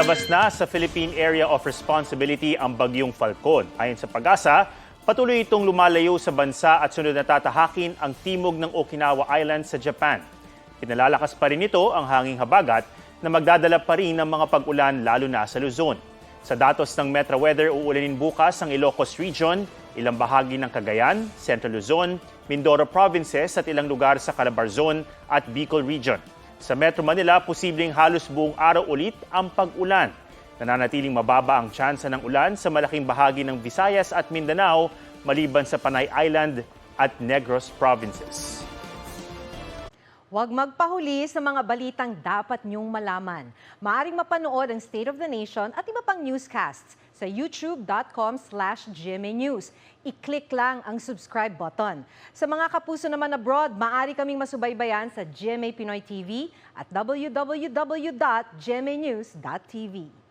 Palabas na sa Philippine Area of Responsibility ang bagyong Falcon. Ayon sa Pag-asa, patuloy itong lumalayo sa bansa at sunod na tatahakin ang timog ng Okinawa Island sa Japan. Pinalalakas pa rin ito ang hanging habagat na magdadala pa rin ng mga pag-ulan lalo na sa Luzon. Sa datos ng Metro Weather, uulanin bukas ang Ilocos Region, ilang bahagi ng Cagayan, Central Luzon, Mindoro Provinces at ilang lugar sa Calabarzon at Bicol Region. Sa Metro Manila, posibleng halos buong araw ulit ang pag-ulan. Nananatiling mababa ang tsansa ng ulan sa malaking bahagi ng Visayas at Mindanao maliban sa Panay Island at Negros Provinces. Huwag magpahuli sa mga balitang dapat niyong malaman. Maaaring mapanood ang State of the Nation at iba pang newscasts sa youtube.com/GMAnews. I-click lang ang subscribe button. Sa mga kapuso naman abroad, maaari kaming masubaybayan sa GMA Pinoy TV at www.gmanews.tv.